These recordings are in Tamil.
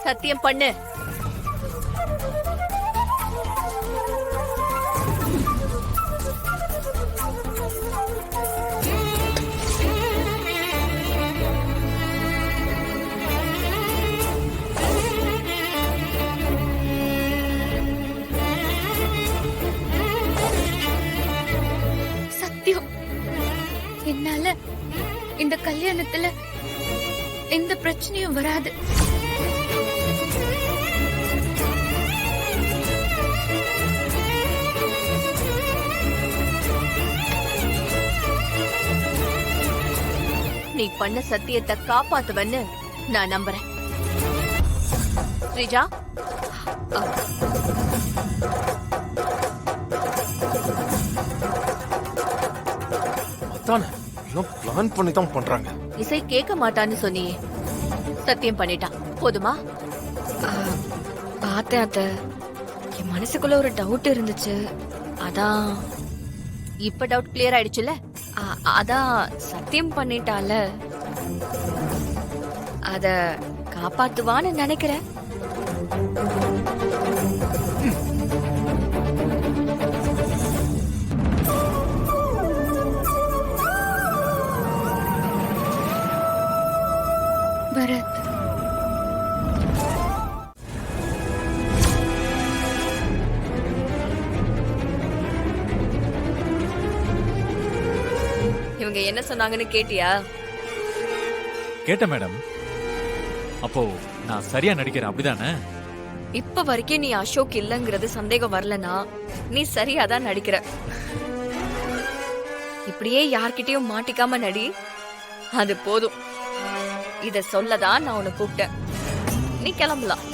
சத்தியம் பண்ணு. சத்தியம், என்னால இந்த கல்யாணத்துல எந்த பிரச்சனையும் வராது. நீ பண்ண சத்தியத்தை காப்பாத்துவன்னு நான் நம்புறேன். ஸ்ரீஜா, அதானே பிளான் பண்ணி தான் பண்றாங்க. இசை கேட்க மாட்டான்னு சொன்னியே, சத்தியம் பண்ணிட்டான். போதுமா? பார்த்தேன் அத்த, என் மனசுக்குள்ள ஒரு டவுட் இருந்துச்சு. அதான் இப்ப டவுட் கிளியர் ஆயிடுச்சுல? அதான் சத்தியம் பண்ணிட்டால, அத காப்பாத்துவான்னு நினைக்கிறேன். பரத், இவங்க என்ன சொன்னாங்கன்னு கேட்டியா? கேட்டேன் மேடம். அப்போ நான் சரியா நடிக்கிறேன் அப்படிதானே? இப்ப வரைக்கும் நீ அசோக் இல்லங்கிறது சந்தேகம் வரலனா நீ சரியாதான் நடிக்கிற. இப்படியே யார்கிட்டயும் மாட்டிக்காம நடி, அது போதும். இத சொல்லதான் நான் உன்னை கூப்பிட்டேன். நீ கிளம்பலாம்.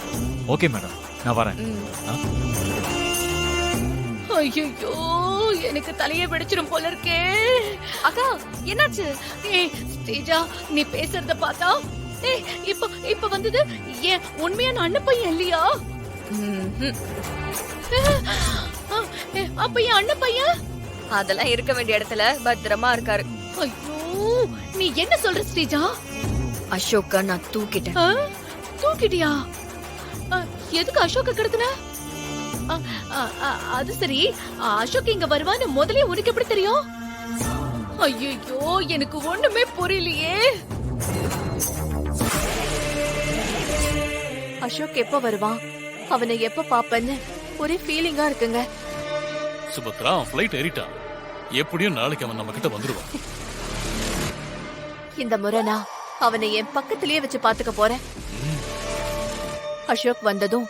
ஓகே மேடம், நான் வரேன். ஐயோ, எனக்கு தலையே வெடிச்சிரும் போல இருக்கே. அக்கா, என்னாச்சு? ஏய் ஸ்ரீஜா, நீ பேசுறத பார்த்தா இப்ப வந்தது ஏன் உண்மையான அண்ணன் பையன் இல்லையா? அப்ப என் அண்ணன் பையன் அதெல்லாம் இருக்க வேண்டிய இடத்துல பத்திரமா இருக்காரு. ஐயோ, நீ என்ன சொல்ற ஸ்ரீஜா? அசோக்க நான் தூக்கிட்டேன். தூக்கிட்டியா? எதுக்கு அசோக்க கடத்தின? அது சரி, அசோக் இங்க வருவான்னு முதல்ல உனக்கு எப்படி தெரியும்? ஐயோ, எனக்கு ஒண்ணுமே புரியலையே. அசோக் எப்ப வருவான், அவனை எப்ப பாப்பேன்னு ஒரே ஃபீலிங்கா இருக்குங்க. சுபத்ரா, அவன் ஃப்ளைட் ஏறிட்டான். எப்படியும் நாளைக்கு அவன் நம்ம கிட்ட வந்துருவான். இந்த முறை நான் அவனை என் பக்கத்திலேயே வச்சு பாத்துக்க போறேன். அசோக் வந்ததும்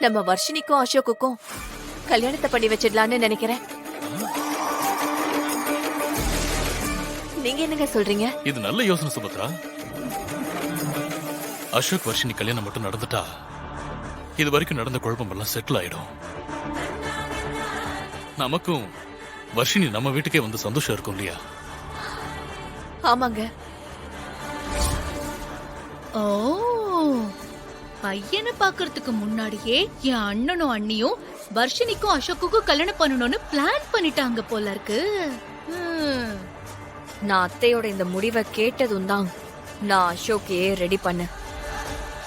நம்ம வர்ஷினிக்கும் அசோக்குக்கும் கல்யாணத்தை பண்ணி வச்சிடலான்னு நினைக்கிறேன். நீங்க என்னங்க சொல்றீங்க? இது நல்ல யோசனை சுபத்ரா. அசோக் வர்ஷினி கல்யாணம் மட்டும் நடந்துட்டா இது வரைக்கும் நடந்த குழப்பம் எல்லாம் செட்டில் ஆயிடும். நமக்கும் வர்ஷினி நம்ம வீட்டுக்கே வந்து சந்தோஷம் இருக்கும் இல்லையா? ஆமாங்க. ஓ, பையனை பாக்குறதுக்கு முன்னாடியே என் அண்ணனும் அண்ணியும் வர்ஷினிக்கும் அசோக்குக்கும் கல்யாணம் பண்ணணும்னு பிளான் பண்ணிட்டாங்க போல இருக்கு. நான் அத்தையோட இந்த முடிவை கேட்டதும் தான் நான் அசோக்கையே ரெடி பண்ண.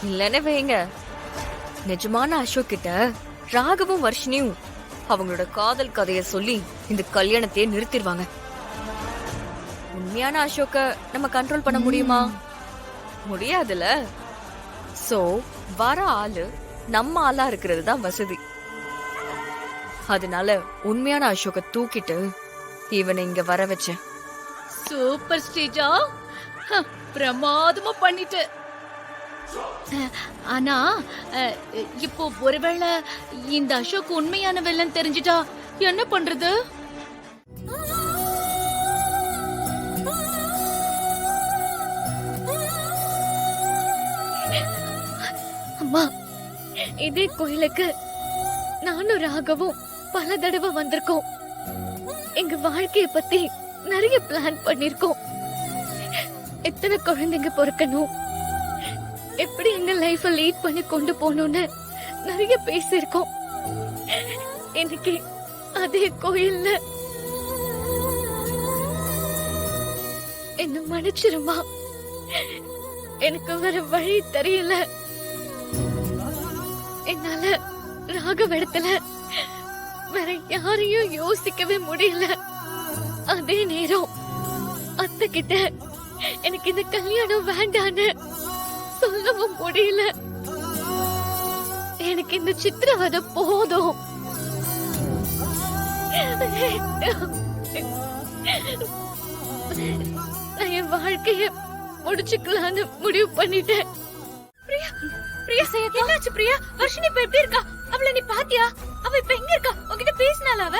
இல்லன்னு வைங்க, நிஜமான அசோக் கிட்ட ராகவும் வர்ஷினியும் அவங்களோட காதல் கதைய சொல்லி இந்த கல்யாணத்தையே நிறுத்திடுவாங்க. உண்மையான அசோக்க நம்ம கண்ட்ரோல் பண்ண முடியுமா? முடியாதுல. சோ வர ஆளு நம்ம ஆளா இருக்கிறது தான் வசதி. அதனால உண்மையான அசோக்க தூக்கிட்டு இவனை இங்க வர வச்சேன். சூப்பர் ஸ்ரீஜா, பிரமாதமா பண்ணிட்டு. ஆனா இப்போ ஒருவேளை இந்த அசோக் உண்மையான வெள்ளம் தெரிஞ்சிட்டா என்ன பண்றது? அம்மா, இதே கோயிலுக்கு நானும் ராகவும் பல தடவை வந்திருக்கோம். எங்க வாழ்க்கைய பத்தி நிறைய பிளான் பண்ணிருக்கோம். எத்தனை குழந்தைங்க பிறக்கணும், எப்படி எங்க லைஃப லீட் பண்ணி கொண்டு போகணும்னு நிறைய பேசிருக்கோம். எனக்கு அதே கோயில்ல என்ன மன்னிச்சிருமா, எனக்கு வேற வழி தெரியல. என்னால ராகவ இடத்துல வேற யாரையும் யோசிக்கவே முடியல. அதே நேரம் அத்தை கிட்ட எனக்கு இந்த கல்யாணம் வேண்டான்னு சொல்லவும் முடியல. எனக்கு இந்த சித்திரவதை போதும். நான் என் வாழ்க்கைய முடிச்சுக்கலான்னு முடிவு பண்ணிட்டேன். பிரியா என்னாச்சு பிரியா? வர்ஷினி இப்ப எப்படி இருக்கா? அவள நீ பாத்தியா? அவ இப்ப எங்க இருக்கா? உன்கிட்ட பேசினால அவ?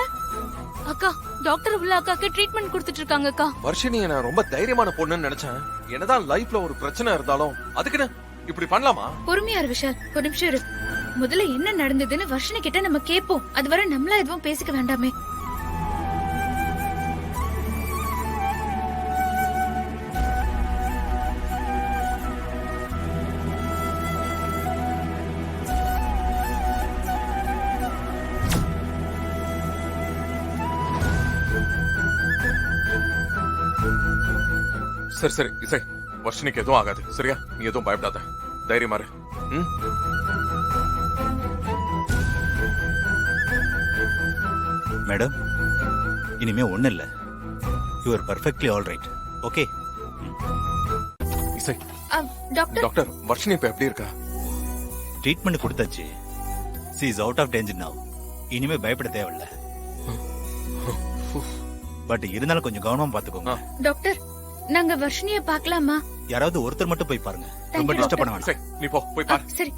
அக்கா, டாக்டர் உள்ள அக்காக்கு ட்ரீட்மெண்ட் கொடுத்துட்டு இருக்காங்க அக்கா. வர்ஷினியை நான் ரொம்ப தைரியமான பொண்ணுன்னு நினைச்சேன். என்னதான் லைஃப்ல ஒரு பிரச்சனை இருந்தாலும் அதுக்குன்னு இப்படி பண்ணலாமா? பொறுமையா இரு விஷால், ஒரு நிமிஷம் இரு. முதல்ல என்ன நடந்ததுன்னு வர்ஷினி கிட்ட நம்ம கேப்போம். அதுவரை நம்மளா எதுவும் பேசிக்க வேண்டாமே. சரி சரி இசை, வர்ஷினிக்கு எதுவும் ஆகாது சரியா? நீ எதுவும் பயப்படாத, தைரியமா இரு. ம்? மேடம், இனிமே ஒண்ணு இல்ல. You are perfectly all right. Okay. இசை, டாக்டர், டாக்டர் வர்ஷினி இப்ப எப்படி இருக்கா? ட்ரீட்மெண்ட் கொடுத்தாச்சு. She is out of danger now. இனிமே பயப்பட தேவையில்ல. பட் இருந்தாலும் கொஞ்சம் கவனமா பாத்துக்கோங்க. டாக்டர், நாங்க வர்ஷினிய பார்க்கலாமா? யாராவது ஒருத்தர் மட்டும் போய் பாருங்க. ரொம்ப you, டிஸ்டர்ப் பண்ண இசை, வேண்டாம். நீ போ, போய் பாரு. சரி.